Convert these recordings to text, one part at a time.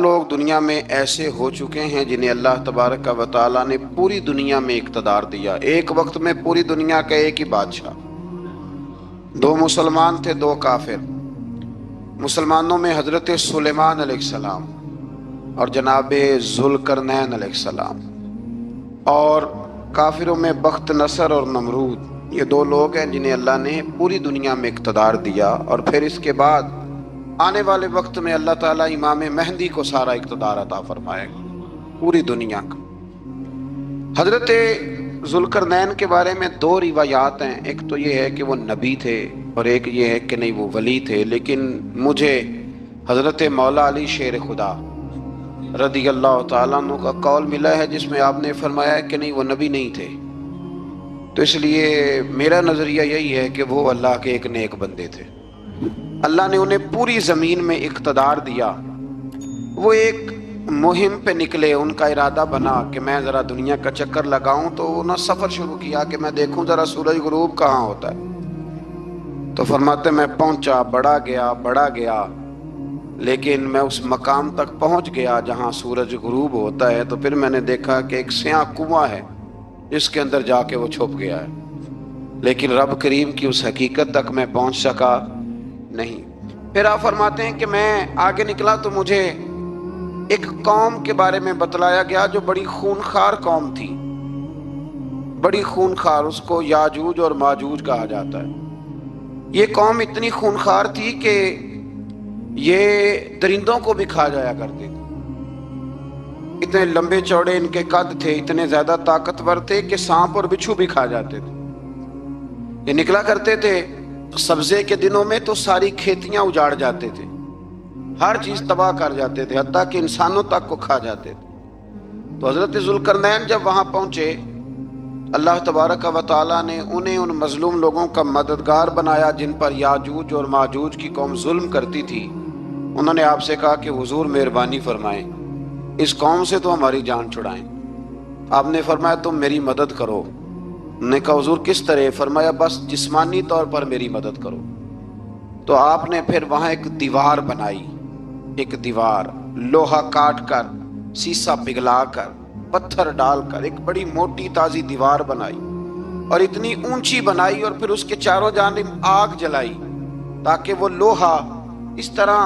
لوگ دنیا میں ایسے ہو چکے ہیں جنہیں اللہ تبارک و تعالیٰ نے پوری دنیا میں اقتدار دیا، ایک وقت میں پوری دنیا کا ایک ہی بادشاہ۔ دو مسلمان تھے، دو کافر۔ مسلمانوں میں حضرت سلیمان علیہ السلام اور جناب ذوالقرنین علیہ السلام، اور کافروں میں بخت نصر اور نمرود۔ یہ دو لوگ ہیں جنہیں اللہ نے پوری دنیا میں اقتدار دیا، اور پھر اس کے بعد آنے والے وقت میں اللہ تعالیٰ امام مہدی کو سارا اقتدار عطا فرمائے گا پوری دنیا کا۔ حضرت ذوالقرنین کے بارے میں دو روایات ہیں، ایک تو یہ ہے کہ وہ نبی تھے اور ایک یہ ہے کہ نہیں وہ ولی تھے، لیکن مجھے حضرت مولا علی شیر خدا رضی اللہ تعالیٰ عنہ کا قول ملا ہے جس میں آپ نے فرمایا ہے کہ نہیں وہ نبی نہیں تھے، تو اس لیے میرا نظریہ یہی ہے کہ وہ اللہ کے ایک نیک بندے تھے۔ اللہ نے انہیں پوری زمین میں اقتدار دیا۔ وہ ایک مہم پہ نکلے، ان کا ارادہ بنا کہ میں ذرا دنیا کا چکر لگاؤں، تو انہوں نے سفر شروع کیا کہ میں دیکھوں ذرا سورج غروب کہاں ہوتا ہے۔ تو فرماتے میں پہنچا، بڑا گیا، لیکن میں اس مقام تک پہنچ گیا جہاں سورج غروب ہوتا ہے، تو پھر میں نے دیکھا کہ ایک سیاہ کنواں ہے جس کے اندر جا کے وہ چھپ گیا ہے، لیکن رب کریم کی اس حقیقت تک میں پہنچ سکا نہیں۔ پھر آپ فرماتے ہیں کہ میں آگے نکلا تو مجھے ایک قوم کے بارے میں بتلایا گیا جو بڑی خونخوار قوم تھی، بڑی خونخوار، اس کو یاجوج اور ماجوج کہا جاتا ہے۔ یہ قوم اتنی خونخوار تھی کہ یہ درندوں کو بھی کھا جایا کرتے تھے، اتنے لمبے چوڑے ان کے قد تھے، اتنے زیادہ طاقتور تھے کہ سانپ اور بچھو بھی کھا جاتے تھے۔ یہ نکلا کرتے تھے سبزے کے دنوں میں تو ساری کھیتیاں اجاڑ جاتے تھے، ہر چیز تباہ کر جاتے تھے، حتیٰ کہ انسانوں تک کو کھا جاتے تھے۔ تو حضرت ذوالقرنین جب وہاں پہنچے، اللہ تبارک و تعالیٰ نے انہیں ان مظلوم لوگوں کا مددگار بنایا جن پر یاجوج اور ماجوج کی قوم ظلم کرتی تھی۔ انہوں نے آپ سے کہا کہ حضور مہربانی فرمائیں، اس قوم سے تو ہماری جان چھڑائیں۔ آپ نے فرمایا تم میری مدد کرو۔ انہوں نے کہا حضور کس طرح؟ فرمایا بس جسمانی طور پر میری مدد کرو۔ تو آپ نے پھر وہاں ایک دیوار بنائی، ایک دیوار لوہا کاٹ کر، سیسا پگھلا کر، پتھر ڈال کر ایک بڑی موٹی تازی دیوار بنائی، اور اتنی اونچی بنائی، اور پھر اس کے چاروں جانب آگ جلائی تاکہ وہ لوہا اس طرح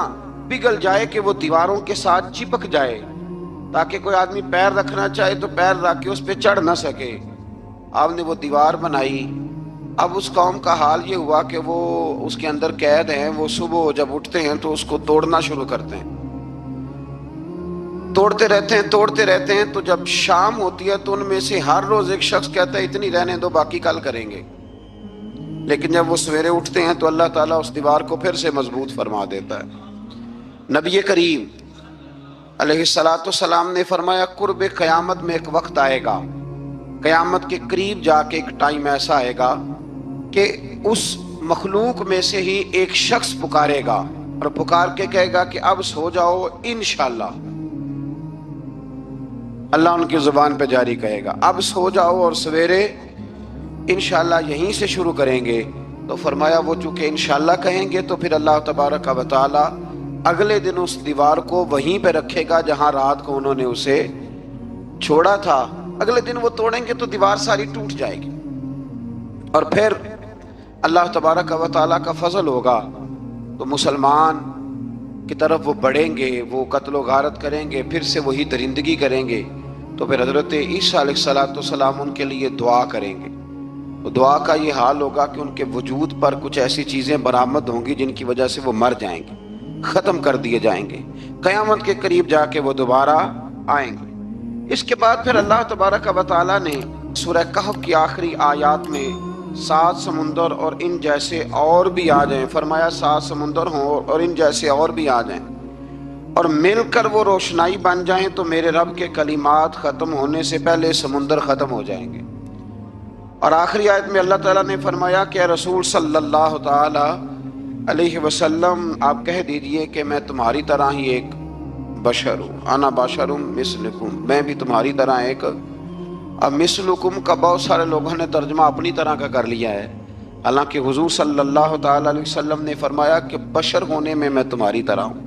پگھل جائے کہ وہ دیواروں کے ساتھ چپک جائے، تاکہ کوئی آدمی پیر رکھنا چاہے تو پیر رکھ کے اس پہ چڑھ نہ سکے۔ آپ نے وہ دیوار بنائی۔ اب اس قوم کا حال یہ ہوا کہ وہ اس کے اندر قید ہیں، وہ صبح جب اٹھتے ہیں تو اس کو توڑنا شروع کرتے ہیں، توڑتے رہتے ہیں، تو جب شام ہوتی ہے تو ان میں سے ہر روز ایک شخص کہتا ہے اتنی رہنے دو، باقی کل کریں گے۔ لیکن جب وہ سویرے اٹھتے ہیں تو اللہ تعالیٰ اس دیوار کو پھر سے مضبوط فرما دیتا ہے۔ نبی کریم علیہ الصلاۃ والسلام نے فرمایا قرب قیامت میں ایک وقت آئے گا، قیامت کے قریب جا کے ایک ٹائم ایسا آئے گا کہ اس مخلوق میں سے ہی ایک شخص پکارے گا اور پکار کے کہے گا کہ اب سو جاؤ انشاءاللہ۔ اللہ ان کی زبان پہ جاری کہے گا اب سو جاؤ اور سویرے انشاءاللہ یہیں سے شروع کریں گے۔ تو فرمایا وہ چونکہ انشاءاللہ کہیں گے تو پھر اللہ تبارک و تعالی اگلے دن اس دیوار کو وہیں پہ رکھے گا جہاں رات کو انہوں نے اسے چھوڑا تھا۔ اگلے دن وہ توڑیں گے تو دیوار ساری ٹوٹ جائے گی، اور پھر اللہ تبارک و تعالیٰ کا فضل ہوگا تو مسلمان کی طرف وہ بڑھیں گے، وہ قتل و غارت کریں گے، پھر سے وہی درندگی کریں گے۔ تو پھر حضرت عیسیٰ علیہ السلام ان کے لیے دعا کریں گے، تو دعا کا یہ حال ہوگا کہ ان کے وجود پر کچھ ایسی چیزیں برآمد ہوں گی جن کی وجہ سے وہ مر جائیں گے، ختم کر دیے جائیں گے، قیامت کے قریب جا کے وہ دوبارہ آئیں گے۔ اس کے بعد پھر اللہ تبارک و تعالیٰ نے سورہ کہف کی آخری آیات میں 7 سمندر اور ان جیسے اور بھی آ جائیں، فرمایا 7 سمندر ہوں اور ان جیسے اور بھی آ جائیں اور مل کر وہ روشنائی بن جائیں تو میرے رب کے کلمات ختم ہونے سے پہلے سمندر ختم ہو جائیں گے۔ اور آخری آیت میں اللہ تعالیٰ نے فرمایا کہ اے رسول صلی اللہ تعالی علیہ وسلم آپ کہہ دیجئے کہ میں تمہاری طرح ہی ایک بشر ہوں، انا بشر مثلکم، میں بھی تمہاری طرح ایک۔ اب مثلکم کا بہت سارے لوگوں نے ترجمہ اپنی طرح کا کر لیا ہے، حالانکہ حضور صلی اللہ تعالی علیہ وسلم نے فرمایا کہ بشر ہونے میں تمہاری طرح ہوں۔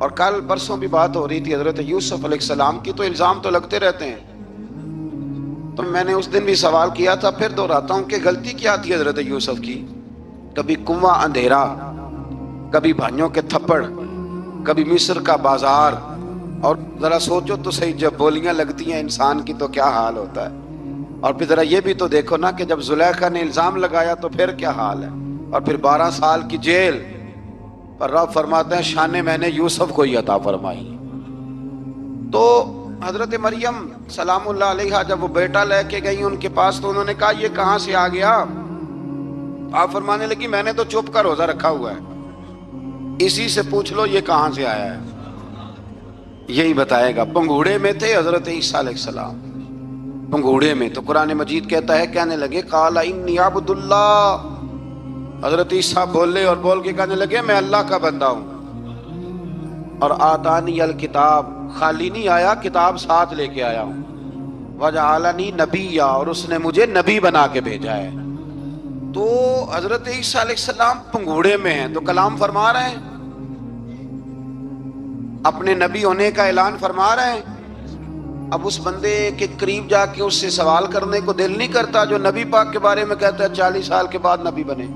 اور کل پرسوں بھی بات ہو رہی تھی حضرت یوسف علیہ السلام کی، تو الزام تو لگتے رہتے ہیں. تو میں نے اس دن بھی سوال کیا تھا، پھر دہراتا ہوں کہ غلطی کیا تھی حضرت یوسف کی؟ کبھی کنواں اندھیرا، کبھی بھائیوں کے تھپڑ، کبھی مصر کا بازار. اور ذرا سوچو تو صحیح، جب بولیاں لگتی ہیں انسان کی تو کیا حال ہوتا ہے. اور پھر ذرا یہ بھی تو دیکھو نا کہ جب زلیخا نے الزام لگایا تو پھر کیا حال ہے. اور پھر 12 سال کی جیل پر رب فرماتے ہیں شان میں نے یوسف کو ہی عطا فرمائی. تو حضرت مریم سلام اللہ علیہا جب وہ بیٹا لے کے گئی ان کے پاس تو انہوں نے کہا یہ کہاں سے آ گیا؟ آپ فرمانے لگی میں نے تو چپ کر روزہ رکھا ہوا ہے، اسی سے پوچھ لو یہ کہاں سے آیا ہے، یہی بتائے گا. پنگوڑے میں تھے حضرت عیسیٰ علیہ السلام، پنگوڑے میں. تو قرآن مجید کہتا ہے کہنے لگے قال انی عبد اللہ. حضرت عیسیٰ بولے اور بول کے کہنے لگے میں اللہ کا بندہ ہوں. اور آتانی الکتاب، خالی نہیں آیا، کتاب ساتھ لے کے آیا ہوں. وجعلنی نبیا، اور اس نے مجھے نبی بنا کے بھیجا ہے. تو حضرت عیسیٰ علیہ السلام پنگوڑے میں ہیں تو کلام فرما رہے ہیں، اپنے نبی ہونے کا اعلان فرما رہے ہیں. اب اس بندے کے قریب جا کے اس سے سوال کرنے کو دل نہیں کرتا جو نبی پاک کے بارے میں کہتا ہے 40 سال کے بعد نبی بنے.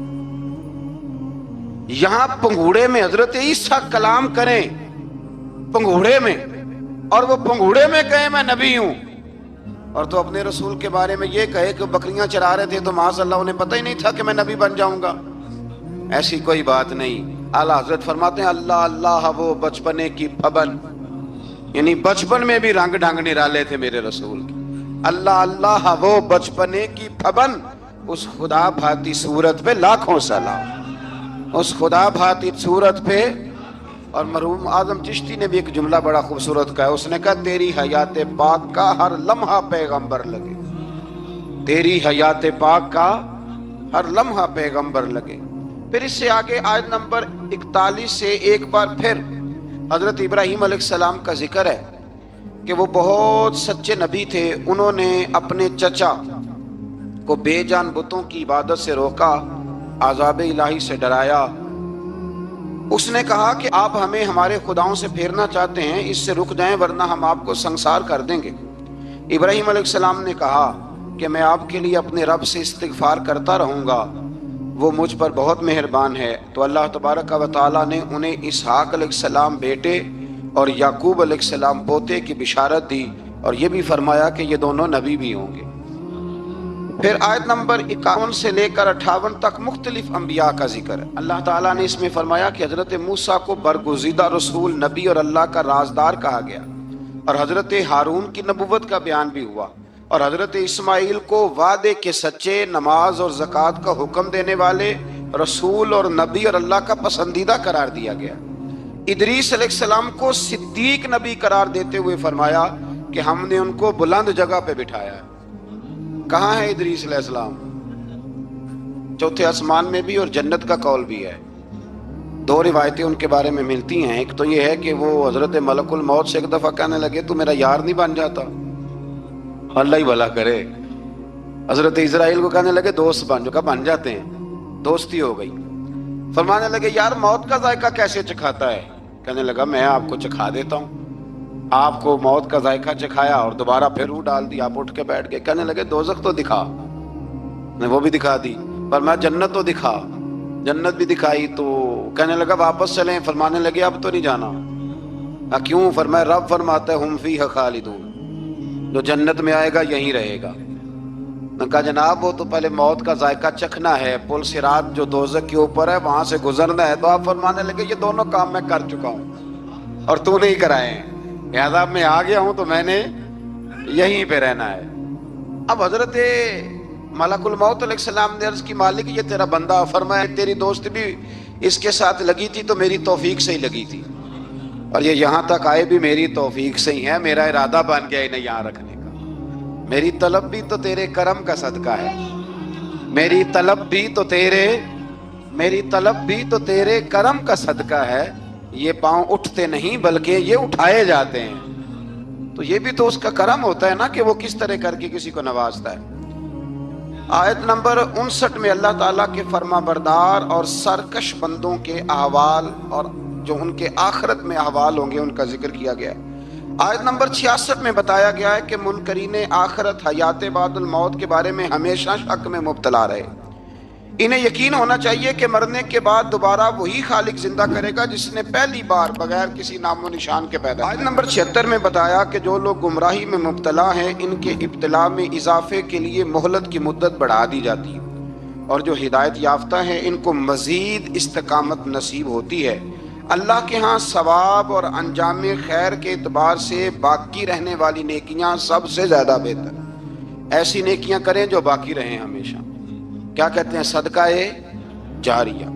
یہاں پنگوڑے میں حضرت عیسیٰ کلام کریں، پنگوڑے میں، اور وہ پنگوڑے میں کہے میں نبی ہوں. اور تو اپنے رسول کے بارے میں یہ کہے کہ بکریاں چرا رہے تھے تو معاذ اللہ انہیں پتہ ہی نہیں تھا کہ میں نبی بن جاؤں گا. ایسی کوئی بات نہیں. اعلیٰ حضرت فرماتے ہیں اللہ اللہ وہ بچپنے کی پھبن، یعنی بچپن میں بھی رنگ ڈھنگ نرالے تھے میرے رسول کی. اللہ اللہ وہ بچپنے کی پھبن، اس خدا بھاتی صورت پہ لاکھوں سلام، اس خدا بھاتی صورت پہ. اور مرحوم اعظم چشتی نے بھی ایک جملہ بڑا خوبصورت کہا، اس نے کہا تیری حیات پاک کا ہر لمحہ پیغمبر لگے، تیری حیات پاک کا ہر لمحہ پیغمبر لگے. پھر اس سے آگے آیت نمبر 41 سے ایک بار پھر حضرت ابراہیم علیہ السلام کا ذکر ہے کہ وہ بہت سچے نبی تھے. انہوں نے اپنے چچا کو بے جان بتوں کی عبادت سے روکا، عذاب الہی سے ڈرایا. اس نے کہا کہ آپ ہمیں ہمارے خداؤں سے پھیرنا چاہتے ہیں، اس سے رک جائیں ورنہ ہم آپ کو سنسار کر دیں گے. ابراہیم علیہ السلام نے کہا کہ میں آپ کے لیے اپنے رب سے استغفار کرتا رہوں گا، وہ مجھ پر بہت مہربان ہے. تو اللہ تبارک و تعالیٰ نے انہیں اسحاق علیہ السلام بیٹے اور یعقوب علیہ السلام پوتے کی بشارت دی، اور یہ بھی فرمایا کہ یہ دونوں نبی بھی ہوں گے. پھر آیت نمبر 51 سے لے کر 58 تک مختلف انبیاء کا ذکر ہے. اللہ تعالیٰ نے اس میں فرمایا کہ حضرت موسیٰ کو برگزیدہ رسول، نبی اور اللہ کا رازدار کہا گیا، اور حضرت ہارون کی نبوت کا بیان بھی ہوا، اور حضرت اسماعیل کو وعدے کے سچے، نماز اور زکوٰۃ کا حکم دینے والے رسول اور نبی اور اللہ کا پسندیدہ قرار دیا گیا. ادریس علیہ السلام کو صدیق نبی قرار دیتے ہوئے فرمایا کہ ہم نے ان کو بلند جگہ پہ بٹھایا ہے. کہاں ہے ادریس علیہ السلام؟ چوتھے آسمان میں بھی، اور جنت کا قول بھی ہے. دو روایتیں ان کے بارے میں ملتی ہیں. ایک تو یہ ہے کہ وہ حضرت ملک الموت سے ایک دفعہ کہنے لگے تو میرا یار نہیں بن جاتا؟ اللہ ہی بھلا کرے. حضرت اسرائیل کو کہنے لگے دوست بن، جو کہا بن جاتے ہیں، دوستی ہو گئی. فرمانے لگے یار موت کا ذائقہ کیسے چکھاتا ہے؟ کہنے لگا میں آپ کو چکھا دیتا ہوں. آپ کو موت کا ذائقہ چکھایا اور دوبارہ پھر روح ڈال دی، آپ اٹھ کے بیٹھ گئے. کہنے لگے دوزخ تو دکھا، نے وہ بھی دکھا دی. فرمایا جنت تو دکھا، جنت بھی دکھائی. تو کہنے لگا واپس چلیں. فرمانے لگے اب تو نہیں جانا. کیوں؟ فرمایا رب فرماتا ہے ہم فیہا خالدون، جو جنت میں آئے گا یہیں رہے گا. نے کہا جناب وہ تو پہلے موت کا ذائقہ چکھنا ہے، پل صراط جو دوزخ کے اوپر ہے وہاں سے گزرنا ہے. تو آپ فرمانے لگے یہ دونوں کام میں کر چکا ہوں اور تو نہیں کرائے ہیں، لہذا میں آ گیا ہوں تو میں نے یہیں پہ رہنا ہے. اب حضرت ملک الموت علیہ السلام نے عرض کی مالک یہ تیرا بندہ. فرمایا تیری دوست بھی اس کے ساتھ لگی تھی تو میری توفیق سے ہی لگی تھی، اور یہ یہاں تک آئے بھی میری توفیق سے ہی ہے. میرا ارادہ بن گیا انہیں یہاں رکھنے کا. میری طلب بھی تو تیرے کرم کا صدقہ ہے، میری طلب بھی تو تیرے کرم کا صدقہ ہے. یہ پاؤں اٹھتے نہیں بلکہ یہ اٹھائے جاتے ہیں. تو یہ بھی تو اس کا کرم ہوتا ہے نا کہ وہ کس طرح کر کے کسی کو نوازتا ہے. آیت نمبر 59 میں اللہ تعالیٰ کے فرما بردار اور سرکش بندوں کے احوال اور جو ان کے آخرت میں احوال ہوں گے ان کا ذکر کیا گیا ہے۔ آیت نمبر 66 میں بتایا گیا ہے کہ منکرین آخرت حیات بعد الموت کے بارے میں ہمیشہ شک میں مبتلا رہے۔ انہیں یقین ہونا چاہیے کہ مرنے کے بعد دوبارہ وہی خالق زندہ کرے گا جس نے پہلی بار بغیر کسی نام و نشان کے پیدا کیا۔ آیت نمبر 76 میں بتایا کہ جو لوگ گمراہی میں مبتلا ہیں ان کے ابتلا میں اضافے کے لیے مہلت کی مدت بڑھا دی جاتی ہے، اور جو ہدایت یافتہ ہیں ان کو مزید استقامت نصیب ہوتی ہے۔ اللہ کے ہاں ثواب اور انجام خیر کے اعتبار سے باقی رہنے والی نیکیاں سب سے زیادہ بہتر۔ ایسی نیکیاں کریں جو باقی رہیں ہمیشہ، کیا کہتے ہیں؟ صدقہ جاریہ۔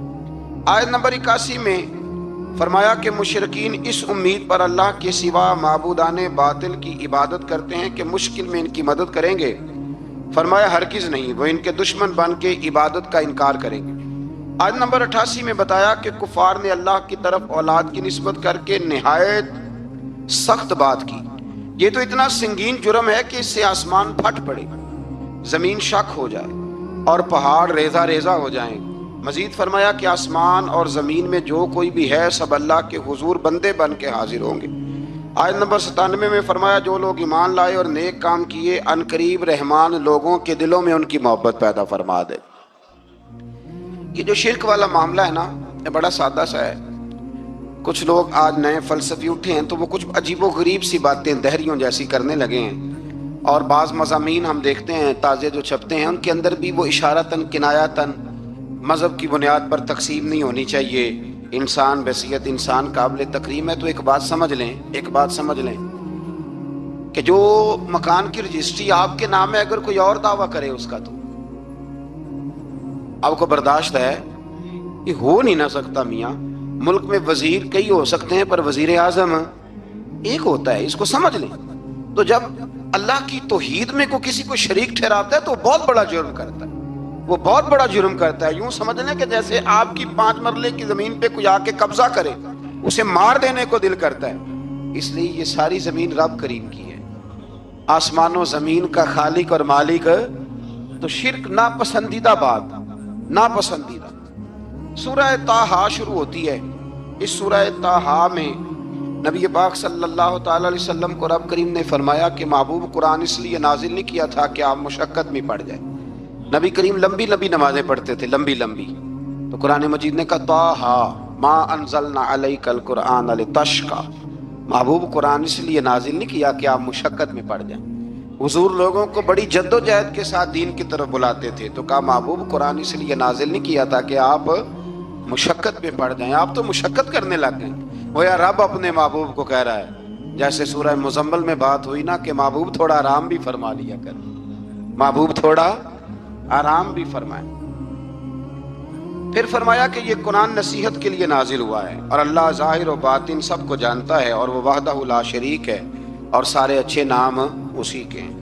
آیت نمبر 81 میں فرمایا کہ مشرکین اس امید پر اللہ کے سوا معبودان باطل کی عبادت کرتے ہیں کہ مشکل میں ان کی مدد کریں گے۔ فرمایا ہرگز نہیں، وہ ان کے دشمن بن کے عبادت کا انکار کریں گے۔ آیت نمبر 88 میں بتایا کہ کفار نے اللہ کی طرف اولاد کی نسبت کر کے نہایت سخت بات کی۔ یہ تو اتنا سنگین جرم ہے کہ اس سے آسمان پھٹ پڑے، زمین شک ہو جائے اور پہاڑ ریزہ ریزہ ہو جائیں۔ مزید فرمایا کہ آسمان اور زمین میں جو کوئی بھی ہے سب اللہ کے حضور بندے بن کے حاضر ہوں گے۔ آیت نمبر 97 میں فرمایا جو لوگ ایمان لائے اور نیک کام کیے ان قریب رحمان لوگوں کے دلوں میں ان کی محبت پیدا فرما دے۔ یہ جو شرک والا معاملہ ہے نا، یہ بڑا سادہ سا ہے۔ کچھ لوگ آج نئے فلسفی اٹھے ہیں تو وہ کچھ عجیب و غریب سی باتیں دہریوں جیسی کرنے لگے ہیں، اور بعض مضامین ہم دیکھتے ہیں تازے جو چھپتے ہیں ان کے اندر بھی وہ اشارتاً کنایاتاً مذہب کی بنیاد پر تقسیم نہیں ہونی چاہیے، انسان بحیثیت انسان قابل تکریم ہے۔ تو ایک بات سمجھ لیں کہ جو مکان کی رجسٹری آپ کے نام ہے اگر کوئی اور دعویٰ کرے اس کا تو آپ کو برداشت ہے؟ یہ ہو نہیں نہ سکتا میاں۔ ملک میں وزیر کئی ہو سکتے ہیں پر وزیر اعظم ایک ہوتا ہے، اس کو سمجھ لیں۔ تو جب اللہ کی توحید میں کو کسی کو شریک ٹھہراتا ہے تو بہت بڑا جرم کرتا ہے، وہ بہت بڑا جرم کرتا ہے۔ یوں سمجھ لیں کہ جیسے آپ کی 5 مرلے کی زمین پہ کوئی آ کے قبضہ کرے، اسے مار دینے کو دل کرتا ہے۔ اس لیے یہ ساری زمین رب کریم کی ہے، آسمان و زمین کا خالق اور مالک۔ تو شرک ناپسندیدہ بات، ناپسندیدہ۔ سورہ طٰہٰ شروع ہوتی ہے۔ اس سورہ طٰہٰ میں نبی پاک صلی اللہ تعالی علیہ وسلم کو رب کریم نے فرمایا کہ محبوب قرآن اس لیے نازل نہیں کیا تھا کہ آپ مشقت میں پڑ جائیں۔ نبی کریم لمبی لمبی نمازیں پڑھتے تھے، لمبی لمبی۔ تو قرآن مجید نے کہا طٰہٰ ما انزلنا علیک القرآن لتشقیٰ، محبوب قرآن اس لیے نازل نہیں کیا کہ آپ مشقت میں پڑ جائیں۔ حضور لوگوں کو بڑی جد و جہد کے ساتھ دین کی طرف بلاتے تھے، تو کہا محبوب قرآن اس لیے نازل نہیں کیا تھا کہ آپ مشقت میں پڑ جائیں، آپ تو مشقت کرنے لگ گئے۔ وہ یا رب اپنے محبوب کو کہہ رہا ہے، جیسے سورہ مزمل میں بات ہوئی نا کہ محبوب تھوڑا آرام بھی فرما لیا کر، محبوب تھوڑا آرام بھی فرمائے۔ پھر فرمایا کہ یہ قرآن نصیحت کے لیے نازل ہوا ہے، اور اللہ ظاہر و باطن سب کو جانتا ہے، اور وہ وحدہ لا شریک ہے، اور سارے اچھے نام اسی کے ہیں۔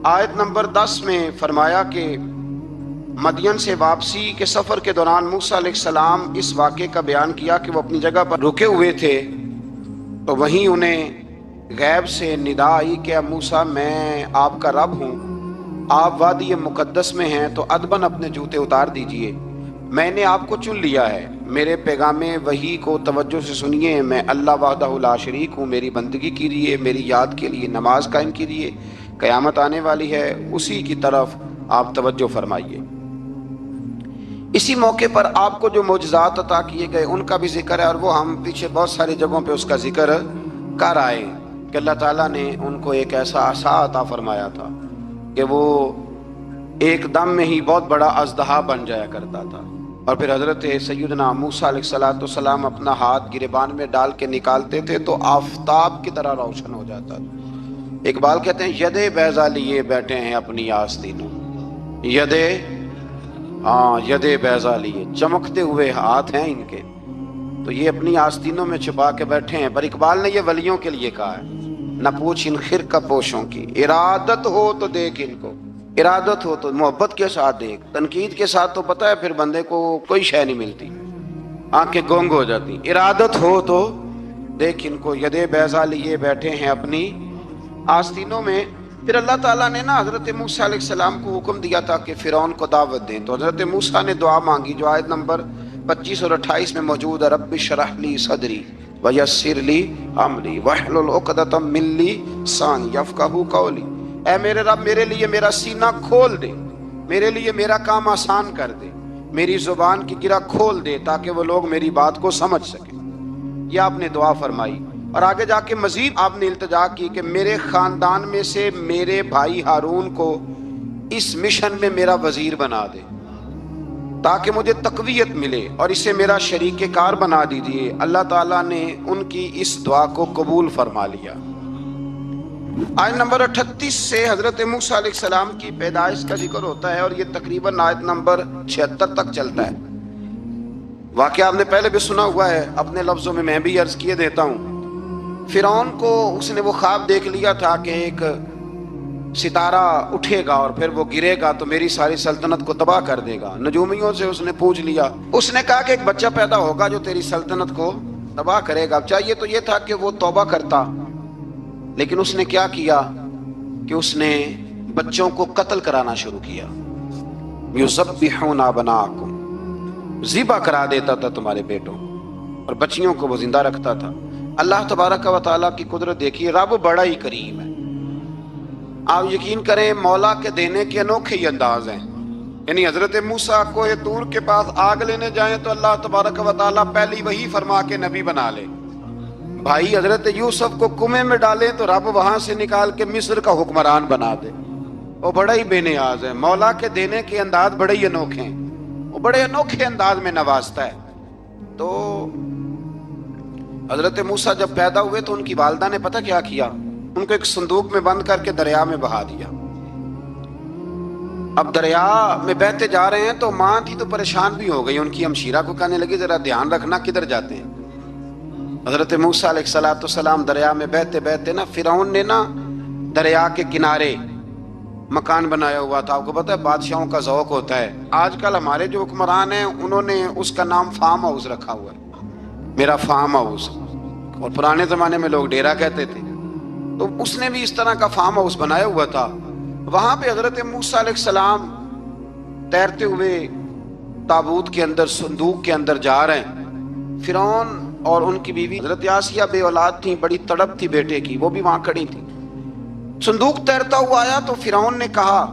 آیت نمبر 10 میں فرمایا کہ مدین سے واپسی کے سفر کے دوران موسیٰ علیہ السلام اس واقعے کا بیان کیا کہ وہ اپنی جگہ پر رکے ہوئے تھے، تو وہیں انہیں غیب سے ندا آئی کہ موسیٰ میں آپ کا رب ہوں، آپ وادی مقدس میں ہیں تو ادباً اپنے جوتے اتار دیجئے، میں نے آپ کو چن لیا ہے، میرے پیغام وحی کو توجہ سے سنیے، میں اللہ وحدہ لا شریک ہوں، میری بندگی کیجیے، میری یاد کے لیے نماز قائم کیجیے، قیامت آنے والی ہے، اسی کی طرف آپ توجہ فرمائیے۔ اسی موقع پر آپ کو جو معجزات عطا کیے گئے ان کا بھی ذکر ہے، اور وہ ہم پیچھے بہت ساری جگہوں پہ اس کا ذکر کر آئے کہ اللہ تعالیٰ نے ان کو ایک ایسا عصا عطا فرمایا تھا کہ وہ ایک دم میں ہی بہت بڑا اژدہا بن جایا کرتا تھا، اور پھر حضرت سیدنا موسیٰ علیہ السلام اپنا ہاتھ گریبان میں ڈال کے نکالتے تھے تو آفتاب کی طرح روشن ہو جاتا تھا۔ اقبال کہتے ہیں یدے بیضا لیے بیٹھے ہیں اپنی آستینوں، یدے بیضا لیے، چمکتے ہوئے ہاتھ ہیں ان کے، تو یہ اپنی آستینوں میں چھپا کے بیٹھے ہیں۔ پر اقبال نے یہ ولیوں کے لیے کہا ہے، نہ پوچھ ان خرقہ پوشوں کی، ارادت ہو تو دیکھ ان کو، ارادت ہو تو محبت کے ساتھ دیکھ، تنقید کے ساتھ تو پتہ ہے پھر بندے کو کوئی شے نہیں ملتی، آنکھیں گونگ ہو جاتی۔ ارادت ہو تو دیکھ ان کو، یدے بیضا لیے بیٹھے ہیں اپنی آستینوں میں۔ پھر اللہ تعالیٰ نے نا حضرت موسیٰ علیہ السلام کو حکم دیا تھا کہ فرعون کو دعوت دیں، تو حضرت موسیٰ نے دعا مانگی جو آیت نمبر 25 اور 28 میں موجود ہے، رب اشرح لی صدری ویسر لی امری واحلل عقدۃ من لسانی یفقہوا قولی۔ اے میرے رب میرے لیے میرا سینہ کھول دے، میرے لیے میرا کام آسان کر دے، میری زبان کی گرہ کھول دے تاکہ وہ لوگ میری بات کو سمجھ سکیں۔ یہ آپ نے دعا فرمائی، اور آگے جا کے مزید آپ نے التجا کی کہ میرے خاندان میں سے میرے بھائی ہارون کو اس مشن میں میرا وزیر بنا دے تاکہ مجھے تقویت ملے، اور اسے میرا شریک کار بنا دیجیے۔ اللہ تعالیٰ نے ان کی اس دعا کو قبول فرما لیا۔ آیت نمبر 38 سے حضرت موسیٰ علیہ السلام کی پیدائش کا ذکر ہوتا ہے، اور یہ تقریباً آیت نمبر 76 تک چلتا ہے۔ واقعہ آپ نے پہلے بھی سنا ہوا ہے، اپنے لفظوں میں میں بھی عرض کیے دیتا ہوں۔ فرعون کو اس نے وہ خواب دیکھ لیا تھا کہ ایک ستارہ اٹھے گا اور پھر وہ گرے گا تو میری ساری سلطنت کو تباہ کر دے گا۔ نجومیوں سے اس نے پوچھ لیا، اس نے کہا کہ ایک بچہ پیدا ہوگا جو تیری سلطنت کو تباہ کرے گا۔ چاہیے تو یہ تھا کہ وہ توبہ کرتا، لیکن اس نے کیا کیا کہ اس نے بچوں کو قتل کرانا شروع کیا۔ یذبحون ابناءکم، ذبح کرا دیتا تھا تمہارے بیٹوں، اور بچیوں کو وہ زندہ رکھتا تھا۔ اللہ تبارک و تعالیٰ کی قدرت دیکھیے، رب بڑا ہی کریم ہے۔ آپ یقین کریں مولا کے دینے کے انوکھے ہی انداز ہیں۔ یعنی حضرت موسیٰ کو طور کے پاس آگ لینے جائیں تو اللہ تبارک و تعالیٰ پہلی وہی فرما کے نبی بنا لے۔ بھائی حضرت یوسف کو کنویں میں ڈالیں تو رب وہاں سے نکال کے مصر کا حکمران بنا دے۔ وہ بڑا ہی بے نیاز ہے، مولا کے دینے کے انداز بڑے ہی انوکھے ہیں، وہ بڑے انوکھے انداز میں نوازتا ہے۔ تو حضرت موسیٰ جب پیدا ہوئے تو ان کی والدہ نے پتہ کیا کیا، ان کو ایک صندوق میں بند کر کے دریا میں بہا دیا۔ اب دریا میں بہتے جا رہے ہیں تو ماں تھی تو پریشان بھی ہو گئی، ان کی ہمشیرہ کو کہنے لگی ذرا دھیان رکھنا کدھر جاتے ہیں۔ حضرت موسیٰ علیہ السلام دریا میں بہتے بہتے نا، فرعون نے نا دریا کے کنارے مکان بنایا ہوا تھا۔ آپ کو پتہ ہے بادشاہوں کا ذوق ہوتا ہے، آج کل ہمارے جو حکمران ہیں انہوں نے اس کا نام فارم ہاؤس رکھا ہوا ہے، میرا فارم ہاؤس، اور پرانے زمانے میں لوگ ڈیرا کہتے تھے۔ تو اس نے بھی اس طرح کا فارم ہاؤس بنایا ہوا تھا۔ وہاں پہ حضرت موسیٰ علیہ السلام تیرتے ہوئے تابوت کے اندر، صندوق کے اندر جا رہے ہیں۔ فرعون اور ان کی بیوی حضرت آسیہ بے اولاد تھیں، بڑی تڑپ تھی بیٹے کی، وہ بھی وہاں کھڑی تھی۔ صندوق تیرتا ہوا آیا تو فرعون نے کہا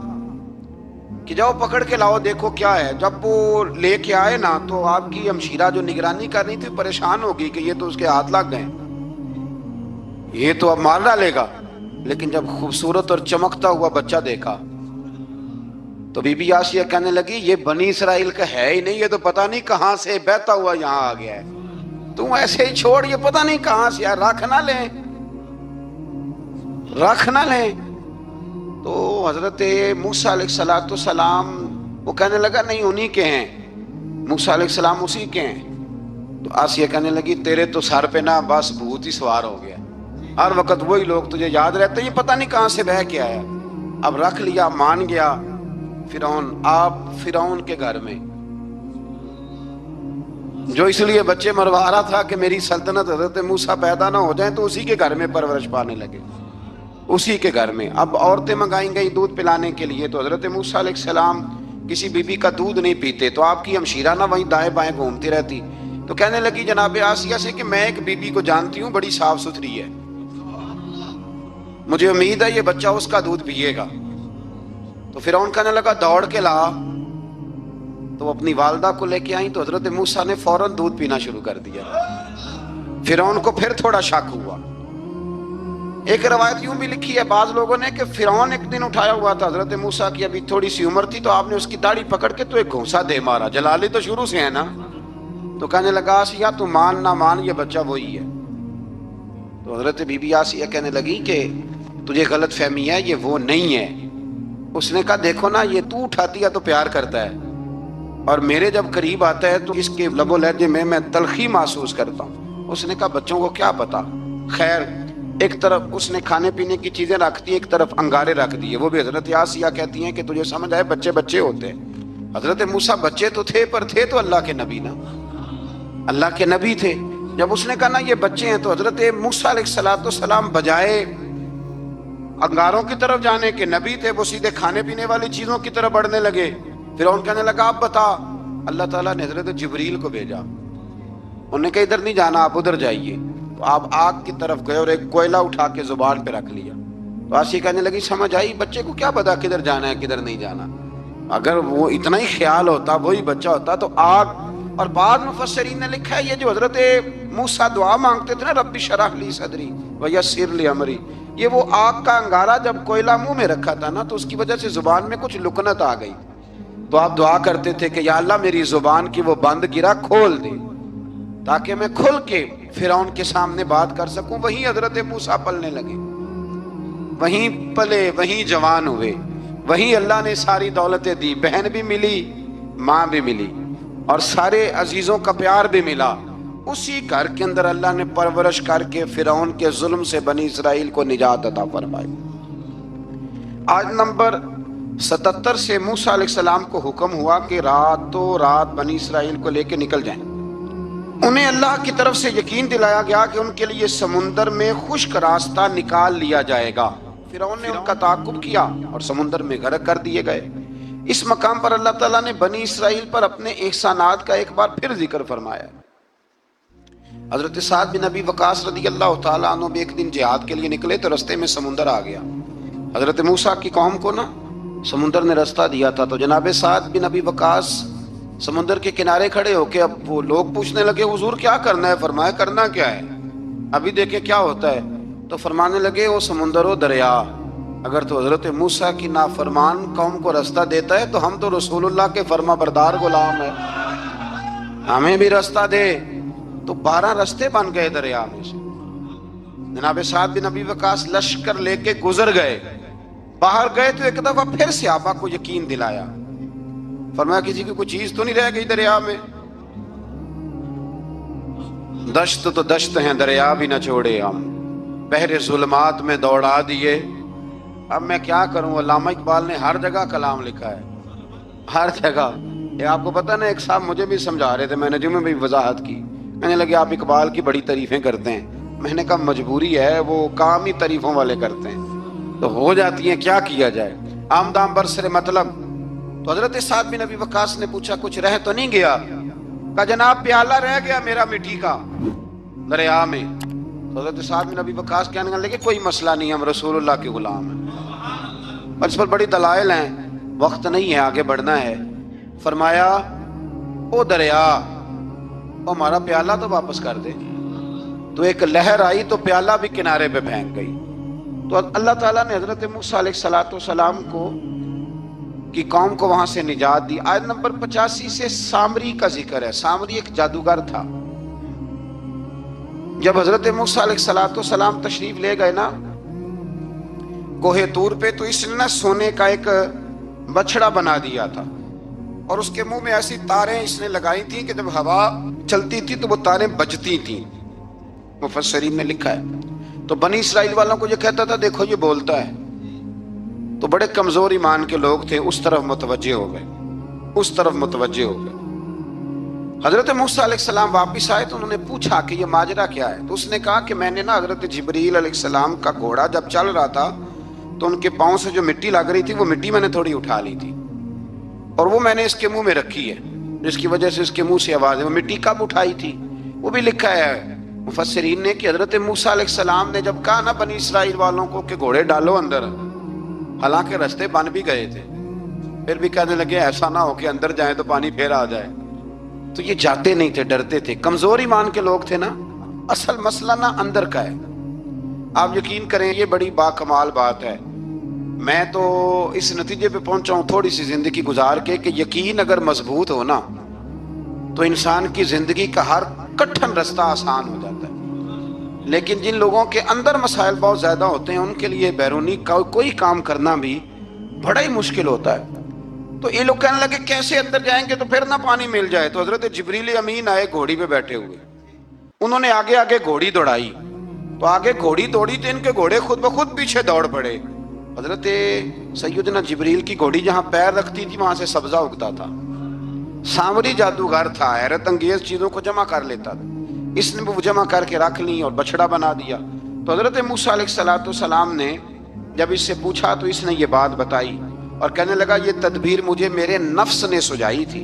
کہ جاؤ پکڑ کے لاؤ دیکھو کیا ہے۔ جب وہ لے کے آئے نا تو آپ کی ہمشیرہ جو نگرانی کر رہی تھی پریشان ہو گئی کہ یہ تو اس کے ہاتھ لگ گئے، یہ تو اب مار ڈالے گا۔ لیکن جب خوبصورت اور چمکتا ہوا بچہ دیکھا تو بی بی آسیہ کہنے لگی یہ بنی اسرائیل کا ہے ہی نہیں، یہ تو پتہ نہیں کہاں سے بہتا ہوا یہاں آ گیا ہے، تم ایسے ہی چھوڑ، یہ پتہ نہیں کہاں سے ہے، رکھ نہ لیں، رکھ نہ لیں۔ تو حضرت موسیٰ علیہ السلام وہ کہنے لگا نہیں انہی کے ہیں، موسیٰ علیہ السلام اسی کے ہیں۔ تو آسیہ کہنے لگی تیرے تو سر پہ نا بس بھوت ہی سوار ہو گیا، ہر وقت وہی لوگ تجھے یاد رہتے ہیں، یہ پتہ نہیں کہاں سے بہ کے آیا۔ اب رکھ لیا، مان گیا فرعون۔ آپ فرعون کے گھر میں جو اس لیے بچے مروا رہا تھا کہ میری سلطنت حضرت موسیٰ پیدا نہ ہو جائیں، تو اسی کے گھر میں پرورش پانے لگے، اسی کے گھر میں۔ اب عورتیں منگائی گئی دودھ پلانے کے لیے، تو حضرت موسیٰ علیہ السلام کسی بی بی کا دودھ نہیں پیتے، تو آپ کی ہمشیرہ نہ وہیں دائیں بائیں گھومتی رہتی۔ تو کہنے لگی جناب آسیہ سے کہ میں ایک بی بی کو جانتی ہوں، بڑی صاف ستھری ہے، مجھے امید ہے یہ بچہ اس کا دودھ پیے گا۔ تو فرعون کہنے لگا دوڑ کے لا، تو وہ اپنی والدہ کو لے کے آئیں تو حضرت موسیٰ نے فوراً دودھ پینا شروع کر دیا۔ فرعون کو پھر تھوڑا شک ہوا۔ ایک روایت یوں بھی لکھی ہے بعض لوگوں نے کہ فرعون ایک دن اٹھایا ہوا تھا حضرت موسیٰ کی، ابھی تھوڑی سی عمر تھی، تو آپ نے اس کی داڑھی پکڑ کے تو ایک گھونسا دے مارا، جلالی تو شروع سے ہے نا۔ تو کہنے لگا آسیہ تو مان نہ مان یہ بچہ وہی ہے۔ تو حضرت بی بی آسیہ کہنے لگی کہ تجھے غلط فہمی ہے، یہ وہ نہیں ہے۔ اس نے کہا دیکھو نا یہ تو اٹھاتی ہے تو پیار کرتا ہے، اور میرے جب قریب آتا ہے تو اس کے لب و لہجے میں تلخی محسوس کرتا ہوں۔ اس نے کہا بچوں کو کیا پتا۔ خیر ایک طرف اس نے کھانے پینے کی چیزیں رکھ دی، ایک طرف انگارے رکھ دیے۔ وہ بھی حضرت آسیہ کہتی ہیں کہ تجھے سمجھ آئے بچے بچے ہوتے ہیں، حضرت موسیٰ بچے تو تھے پر تھے تو اللہ کے نبی نا، اللہ کے نبی تھے۔ جب اس نے کہا نا یہ بچے ہیں تو حضرت موسیٰ علیہ السلام بجائے انگاروں کی طرف جانے کے نبی تھے، وہ سیدھے کھانے پینے والی چیزوں کی طرف بڑھنے لگے۔ فرعون کہنے لگا اب بتا، اللہ تعالیٰ نے حضرت جبریل کو بھیجا، انہوں نے کہا ادھر نہیں جانا، آپ ادھر جائیے. تو آپ آگ کی طرف گئے اور ایک کوئلہ اٹھا کے زبان پہ رکھ لیا. تو آسی کہنے لگی سمجھ آئی، بچے کو کیا پتا کدھر جانا ہے کدھر نہیں جانا، اگر وہ اتنا ہی خیال ہوتا وہی بچہ ہوتا تو آگ. اور بعض مفسرین نے لکھا ہے یہ جو حضرت موسیٰ دعا مانگتے تھے نا رب اشرح لی صدری ویسر لی امری، یہ وہ آگ کا انگارہ جب کوئلہ منہ میں رکھا تھا نا تو اس کی وجہ سے زبان میں کچھ لکنت آ گئی، تو آپ دعا کرتے تھے کہ یا اللہ میری زبان کی وہ بند گرا کھول دے تاکہ میں کھل کے فرعون کے سامنے بات کر سکوں. وہیں حضرت موسیٰ پلنے لگے، وہیں پلے، وہیں جوان ہوئے، وہیں اللہ نے ساری دولتیں دی، بہن بھی ملی، ماں بھی ملی، اور سارے عزیزوں کا پیار بھی ملا. اسی گھر کے اندر اللہ نے پرورش کر کے فرعون کے ظلم سے بنی اسرائیل کو نجات عطا فرمائی. آج نمبر 77 سے موسیٰ علیہ السلام کو حکم ہوا کہ راتوں رات بنی اسرائیل کو لے کے نکل جائیں. انہیں اللہ کی طرف سے یقین دلایا گیا کہ ان کے لیے سمندر میں خشک راستہ نکال لیا جائے گا. فرعون نے ان کا تعاقب کیا اور سمندر میں غرق کر دیے گئے. اس مقام پر اللہ تعالیٰ نے بنی اسرائیل پر اپنے احسانات کا ایک بار پھر ذکر فرمایا. حضرت سعد بن ابی وقاص رضی اللہ تعالیٰ عنہ بھی ایک دن جہاد کے لیے نکلے تو رستے میں سمندر آ گیا. حضرت موسیٰ کی قوم کو نا سمندر نے رستہ دیا تھا، تو جناب سعد بن ابی وقاص سمندر کے کنارے کھڑے ہو کے اب وہ لوگ پوچھنے لگے حضور کیا کرنا ہے؟ فرمایا کرنا کیا ہے، ابھی دیکھیں کیا ہوتا ہے. تو فرمانے لگے وہ سمندر و دریا اگر تو حضرت موسیٰ کی نافرمان قوم کو رستہ دیتا ہے تو ہم تو رسول اللہ کے فرما بردار غلام ہیں، ہمیں بھی رستہ دے. تو 12 رستے بن گئے دریا میں سے. جناب سعد بن ابی وقاص لشکر لے کے گزر گئے، باہر گئے تو ایک دفعہ پھر صحابہ کو یقین دلایا. فرمایا کسی کی کوئی چیز تو نہیں رہ گئی دریا میں؟ دشت تو دشت ہیں دریا بھی نہ چھوڑے ہم، بحر ظلمات میں دوڑا دیے. اب میں کیا کروں، علامہ اقبال نے ہر جگہ کلام لکھا ہے، ہر جگہ. یہ آپ کو پتہ نا ایک صاحب مجھے بھی سمجھا رہے تھے، میں نے جمعہ میں بھی وضاحت کی، کہنے لگے آپ اقبال کی بڑی تعریفیں کرتے ہیں. میں نے کہا مجبوری ہے، وہ کام ہی تعریفوں والے کرتے ہیں تو ہو جاتی ہیں، کیا کیا جائے، آمدام برسر مطلب. تو حضرت سعد بن ابی وقاص نے پوچھا کچھ رہ تو نہیں گیا؟ کہا جناب پیالہ رہ گیا میرا مٹی کا دریا میں. تو حضرت سعد بن ابی وقاص کہنے لگے کوئی مسئلہ نہیں، ہم رسول اللہ کے غلام ہیں. اور اس پر بڑی دلائل ہیں، وقت نہیں ہے آگے بڑھنا ہے. فرمایا او دریا او ہمارا پیالہ تو واپس کر دے. تو ایک لہر آئی تو پیالہ بھی کنارے پہ پھینک گئی. تو اللہ تعالیٰ نے حضرت موسیٰ علیہ السلام کو کی قوم کو وہاں سے نجات دی. آیت نمبر 85 سے سامری کا ذکر ہے. سامری ایک جادوگر تھا. جب حضرت موسیٰ علیہ السلام تشریف لے گئے نا کوہ طور پہ، تو اس نے نا سونے کا ایک بچڑا بنا دیا تھا اور اس کے منہ میں ایسی تاریں اس نے لگائی تھیں کہ جب ہوا چلتی تھی تو وہ تاریں بجتی تھیں، مفسرین نے لکھا ہے. تو بنی اسرائیل والوں کو یہ کہتا تھا دیکھو یہ بولتا ہے. تو بڑے کمزور ایمان کے لوگ تھے، اس طرف متوجہ ہو گئے، اس طرف متوجہ ہو گئے. حضرت موسیٰ علیہ السلام واپس آئے تو انہوں نے پوچھا کہ یہ ماجرا کیا ہے. تو اس نے کہا کہ میں نے نا حضرت جبریل علیہ السلام کا گھوڑا جب چل رہا تھا تو ان کے پاؤں سے جو مٹی لگ رہی تھی وہ مٹی میں نے تھوڑی اٹھا لی تھی اور وہ میں نے اس کے منہ میں رکھی ہے، جس کی وجہ سے اس کے منہ سے آواز ہے. وہ مٹی کب اٹھائی تھی وہ بھی لکھا ہے مفسرین نے کہ حضرت موسیٰ علیہ السلام نے جب کہا نا بنی اسرائیل والوں کو کہ گھوڑے ڈالو اندر، حالانکہ رستے بن بھی گئے تھے، پھر بھی کہنے لگے ایسا نہ ہو کہ اندر جائیں تو پانی پھر آ جائے. تو یہ جاتے نہیں تھے، ڈرتے تھے، کمزور ایمان کے لوگ تھے نا. اصل مسئلہ نا اندر کا ہے. آپ یقین کریں یہ بڑی باکمال بات ہے. میں تو اس نتیجے پہ پہنچا ہوں تھوڑی سی زندگی گزار کے کہ یقین اگر مضبوط ہو نا تو انسان کی زندگی کا ہر کٹھن رستہ آسان ہو جاتا ہے. لیکن جن لوگوں کے اندر مسائل بہت زیادہ ہوتے ہیں ان کے لیے بیرونی کوئی کام کرنا بھی بڑا ہی مشکل ہوتا ہے. تو یہ لوگ کہنے لگے کیسے اندر جائیں گے تو پھر نہ پانی مل جائے. تو حضرت جبریل امین آئے گھوڑی پہ بیٹھے ہوئے، انہوں نے آگے آگے گھوڑی دوڑائی. تو آگے گھوڑی دوڑی تو ان کے گھوڑے خود بخود پیچھے دوڑ پڑے. حضرت سیدنا جبریل کی گھوڑی جہاں پیر رکھتی تھی وہاں سے سبزہ اگتا تھا. سامری جادوگر تھا، حیرت انگیز چیزوں کو جمع کر لیتا تھا. اس نے وہ جمع کر کے رکھ لی اور بچڑا بنا دیا. تو حضرت موسیٰ علیہ السلام نے جب اس سے پوچھا تو اس نے یہ بات بتائی اور کہنے لگا یہ تدبیر مجھے میرے نفس نے سجائی تھی.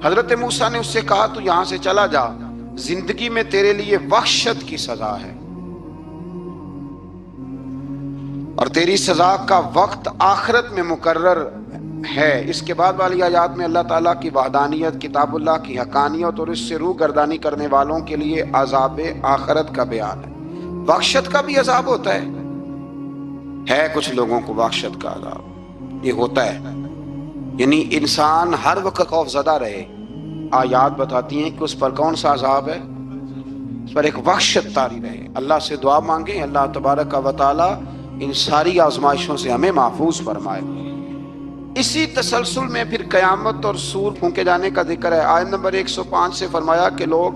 حضرت موسیٰ نے اس سے کہا تو یہاں سے چلا جا، زندگی میں تیرے لیے وحشت کی سزا ہے، اور تیری سزا کا وقت آخرت میں مقرر ہے۔ اس کے بعد والی آیات میں اللہ تعالیٰ کی وحدانیت، کتاب اللہ کی حقانیت اور اس سے روح گردانی کرنے والوں کے لیے عذاب آخرت کا بیان ہے۔ وحشت کا بھی عذاب ہوتا ہے کچھ لوگوں کو وحشت کا عذاب یہ ہوتا ہے، یعنی انسان ہر وقت خوف زدہ رہے۔ آیات بتاتی ہیں کہ اس پر کون سا عذاب ہے، اس پر ایک وحشت طاری رہے۔ اللہ سے دعا مانگیں اللہ تبارک و تعالی ان ساری آزمائشوں سے ہمیں محفوظ فرمائے۔ اسی تسلسل میں پھر قیامت اور سور پھونکے جانے کا ذکر ہے۔ آیت نمبر 105 سے فرمایا کہ لوگ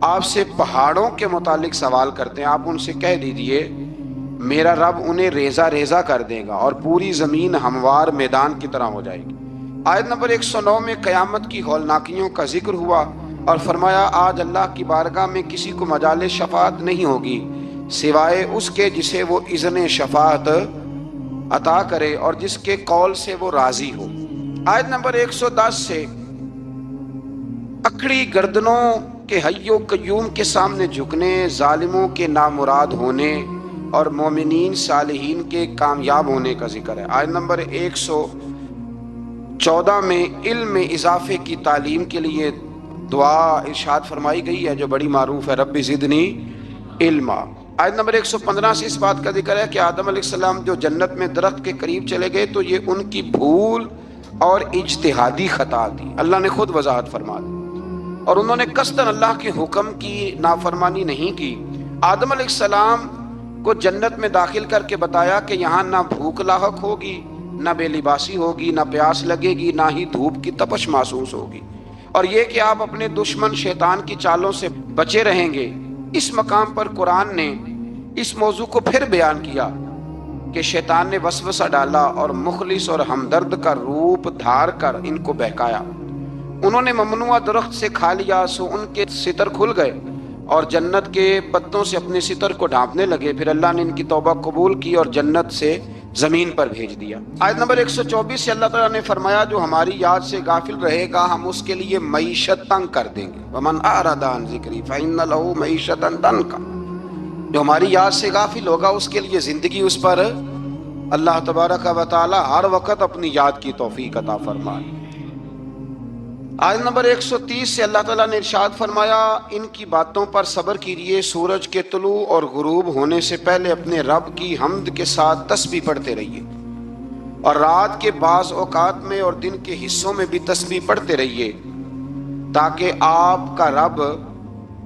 آپ سے پہاڑوں کے متعلق سوال کرتے ہیں، آپ ان سے کہہ دیجئے میرا رب انہیں ریزہ ریزہ کر دے گا اور پوری زمین ہموار میدان کی طرح ہو جائے گی۔ آیت نمبر 109 میں قیامت کی ہولناکیوں کا ذکر ہوا اور فرمایا آج اللہ کی بارگاہ میں کسی کو مجال شفاعت نہیں ہوگی سوائے اس کے جسے وہ اذن شفاعت عطا کرے اور جس کے قول سے وہ راضی ہو۔ آیت نمبر 110 سے اکڑی گردنوں کے حی و قیوم کے سامنے جھکنے، ظالموں کے نامراد ہونے اور مومنین صالحین کے کامیاب ہونے کا ذکر ہے۔ آیت نمبر 114 میں علم میں اضافے کی تعلیم کے لیے دعا ارشاد فرمائی گئی ہے جو بڑی معروف ہے، رب زدنی علما۔ آیت نمبر 115 سے اس بات کا ذکر ہے کہ آدم علیہ السلام جو جنت میں درخت کے قریب چلے گئے تو یہ ان کی بھول اور اجتہادی خطا تھی، اللہ نے خود وضاحت فرما دی، اور انہوں نے قصداً اللہ کے حکم کی نافرمانی نہیں کی۔ آدم علیہ السلام کو جنت میں داخل کر کے بتایا کہ یہاں نہ بھوک لاحق ہوگی، نہ بے لباسی ہوگی، نہ پیاس لگے گی، نہ ہی دھوپ کی تپش محسوس ہوگی، اور یہ کہ آپ اپنے دشمن شیطان کی چالوں سے بچے رہیں گے۔ اس مقام پر قرآن نے اس موضوع کو پھر بیان کیا کہ شیطان نے وسوسہ ڈالا اور مخلص اور ہمدرد کا روپ دھار کر ان کو بہکایا۔ انہوں نے ممنوعہ درخت سے کھا لیا سو ان کے ستر کھل گئے اور جنت کے پتوں سے اپنے ستر کو ڈھانپنے لگے، پھر اللہ نے ان کی توبہ قبول کی اور جنت سے زمین پر بھیج دیا۔ آیت نمبر 124 سے اللہ تعالیٰ نے فرمایا جو ہماری یاد سے غافل رہے گا ہم اس کے لیے معیشت تنگ کر دیں گے، وَمَنْ أَعْرَضَ عَنْ ذِكْرِي فَإِنَّ لَهُ مَعِيشَةً ضَنْكًا۔ جو ہماری یاد سے غافل ہوگا اس کے لیے زندگی اس پر اللہ تبارک و تعالی ہر وقت اپنی یاد کی توفیق عطا فرمائے۔ آیت نمبر 130 سے اللہ تعالیٰ نے ارشاد فرمایا ان کی باتوں پر صبر کیجیے، سورج کے طلوع اور غروب ہونے سے پہلے اپنے رب کی حمد کے ساتھ تسبیح پڑھتے رہیے، اور رات کے بعض اوقات میں اور دن کے حصوں میں بھی تسبیح پڑھتے رہیے تاکہ آپ کا رب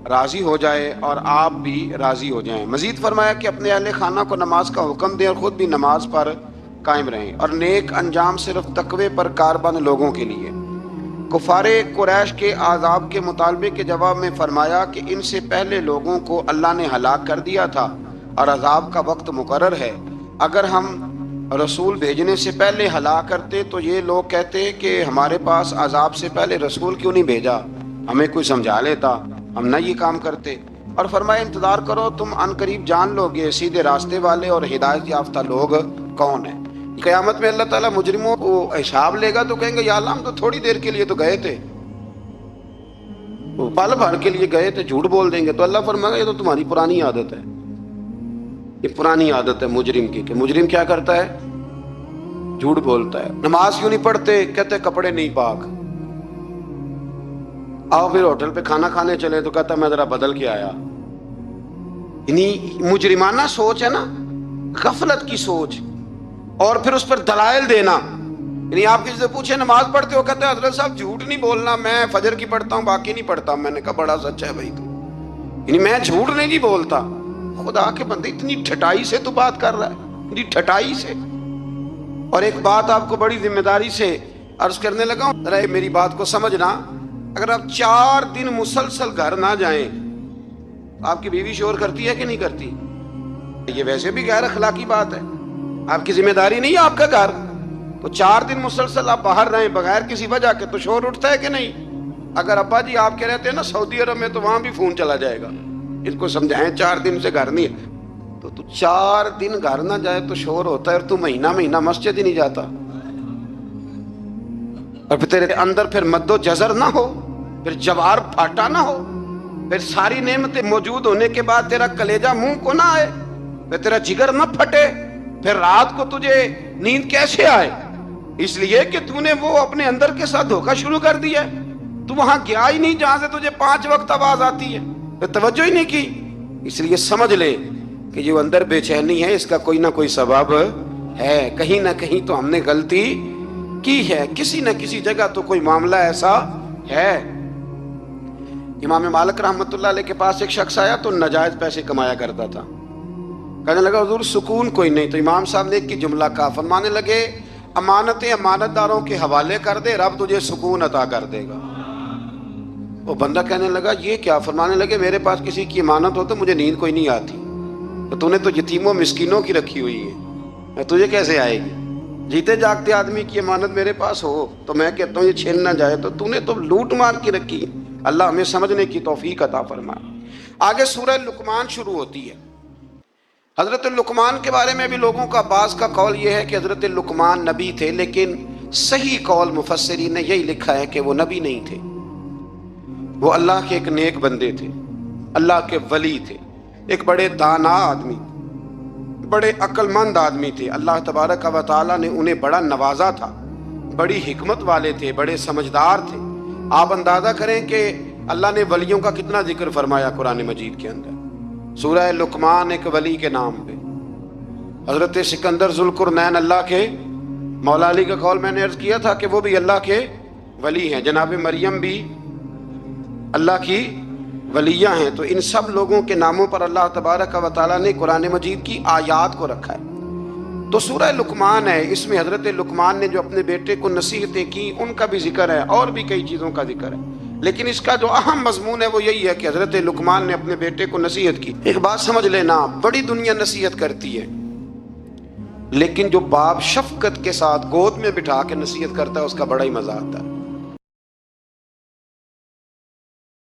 راضی ہو جائے اور آپ بھی راضی ہو جائیں۔ مزید فرمایا کہ اپنے اہل خانہ کو نماز کا حکم دیں اور خود بھی نماز پر قائم رہیں، اور نیک انجام صرف تقوی پر کاربند لوگوں کے لیے۔ کفار قریش کے عذاب کے مطالبے کے جواب میں فرمایا کہ ان سے پہلے لوگوں کو اللہ نے ہلاک کر دیا تھا اور عذاب کا وقت مقرر ہے، اگر ہم رسول بھیجنے سے پہلے ہلاک کرتے تو یہ لوگ کہتے کہ ہمارے پاس عذاب سے پہلے رسول کیوں نہیں بھیجا، ہمیں کوئی سمجھا لیتا، ہم نہ یہ کام کرتے۔ اور فرمایا انتظار کرو تم ان قریب جان لو گے سیدھے راستے والے اور ہدایت یافتہ لوگ کون ہیں۔ قیامت میں اللہ تعالیٰ مجرموں کو حساب لے گا تو کہیں گے یا اللہ ہم تو تھوڑی دیر کے لیے تو گئے تھے، پل بھر کے لیے گئے تھے، جھوٹ بول دیں گے تو اللہ فرمائے گا یہ تو تمہاری پرانی عادت ہے، یہ پرانی عادت ہے مجرم کی، کہ مجرم کیا کرتا ہے، جھوٹ بولتا ہے۔ نماز کیوں نہیں پڑھتے، کہتے کپڑے نہیں پاک۔ آؤ پھر ہوٹل پہ کھانا کھانے چلے تو کہتا میں ذرا بدل کے آیا۔ یعنی مجرمانہ سوچ ہے نا، غفلت کی سوچ، اور پھر اس پر دلائل دینا۔ یعنی آپ کسی سے پوچھے نماز پڑھتے ہو، کہتے ہیں حضرت صاحب جھوٹ نہیں بولنا، میں فجر کی پڑھتا ہوں باقی نہیں پڑھتا۔ میں نے کہا بڑا سچ ہے بھائی تو، یعنی میں جھوٹ نہیں جی بولتا۔ خدا کے بندے اتنی ٹھٹائی سے تو بات کر رہا ہے، اتنی ٹھٹائی سے۔ اور ایک بات آپ کو بڑی ذمہ داری سے عرض کرنے لگا ہوں، ذرا میری بات کو سمجھنا، اگر آپ 4 دن مسلسل گھر نہ جائیں، آپ کی بیوی شور کرتی ہے کہ نہیں کرتی؟ یہ ویسے بھی غیر اخلاقی بات ہے، آپ کی ذمہ داری نہیں ہے آپ کا گھر، تو 4 دن مسلسل آپ باہر رہیں بغیر کسی وجہ کے تو شور اٹھتا ہے کہ نہیں؟ اگر ابا جی آپ کے رہتے ہیں نا سعودی عرب میں تو وہاں بھی فون چلا جائے گا، اس کو سمجھائیں 4 دن سے گھر نہیں ہے، تو 4 دن گھر نہ جائے تو شور ہوتا ہے، اور تو مہینہ مسجد ہی نہیں جاتا۔ اور پھر تیرے اندر پھر مد و جزر نہ ہو، پھر جوار پھاٹا نہ ہو، پھر ساری نعمتیں موجود ہونے کے بعد تیرا کلیجہ منہ کو نہ آئے، پھر تیرا جگر نہ پھٹے، پھر رات کو تجھے نیند کیسے آئے؟ اس لیے کہ تو نے وہ اپنے اندر کے ساتھ دھوکہ شروع کر دیا ہے۔ تو وہاں گیا ہی نہیں جہاں سے تجھے 5 وقت آواز آتی ہے، پھر توجہ ہی نہیں کی۔ اس لیے سمجھ لے کہ جو اندر بے چینی ہے اس کا کوئی نہ کوئی سبب ہے، کہیں نہ کہیں تو ہم نے غلطی کی ہے، کسی نہ کسی جگہ تو کوئی معاملہ ایسا ہے۔ امام مالک رحمۃ اللہ علیہ کے پاس ایک شخص آیا تو ناجائز پیسے کمایا کرتا تھا، کہنے لگا حضور سکون کوئی نہیں، تو امام صاحب نے ایک کی جملہ کہا، فرمانے لگے امانتیں امانت داروں کے حوالے کر دے، رب تجھے سکون عطا کر دے گا۔ وہ بندہ کہنے لگا یہ کیا؟ فرمانے لگے میرے پاس کسی کی امانت ہو تو مجھے نیند کوئی نہیں آتی، تو نے تو یتیموں مسکینوں کی رکھی ہوئی ہے، تجھے کیسے آئے گی؟ جیتے جاگتے آدمی کی امانت میرے پاس ہو تو میں کہتا ہوں یہ چھین نہ جائے، تو نے تو لوٹ مار کی رکھی۔ اللہ ہمیں سمجھنے کی توفیق عطا فرمائے۔ آگے سورہ لقمان شروع ہوتی ہے۔ حضرت لقمان کے بارے میں بھی لوگوں کا بعض کا قول یہ ہے کہ حضرت لقمان نبی تھے، لیکن صحیح قول مفسرین نے یہی لکھا ہے کہ وہ نبی نہیں تھے، وہ اللہ کے ایک نیک بندے تھے، اللہ کے ولی تھے، ایک بڑے دانا آدمی، بڑے عقل مند آدمی تھے۔ اللہ تبارک و تعالیٰ نے انہیں بڑا نوازا تھا، بڑی حکمت والے تھے، بڑے سمجھدار تھے۔ آپ اندازہ کریں کہ اللہ نے ولیوں کا کتنا ذکر فرمایا قرآن مجید کے اندر۔ سورہ لقمان ایک ولی کے نام پہ، حضرت سکندر ذوالقرنین اللہ کے، مولا علی کا قول میں نے عرض کیا تھا کہ وہ بھی اللہ کے ولی ہیں، جناب مریم بھی اللہ کی ولیہ ہیں۔ تو ان سب لوگوں کے ناموں پر اللہ تبارک و تعالیٰ نے قرآن مجید کی آیات کو رکھا ہے۔ تو سورہ لقمان ہے، اس میں حضرت لقمان نے جو اپنے بیٹے کو نصیحتیں کی ان کا بھی ذکر ہے، اور بھی کئی چیزوں کا ذکر ہے، لیکن اس کا جو اہم مضمون ہے وہ یہی ہے کہ حضرت لقمان نے اپنے بیٹے کو نصیحت کی۔ ایک بات سمجھ لینا، بڑی دنیا نصیحت کرتی ہے، لیکن جو باپ شفقت کے ساتھ گود میں بٹھا کے نصیحت کرتا ہے اس کا بڑا ہی مزہ آتا ہے۔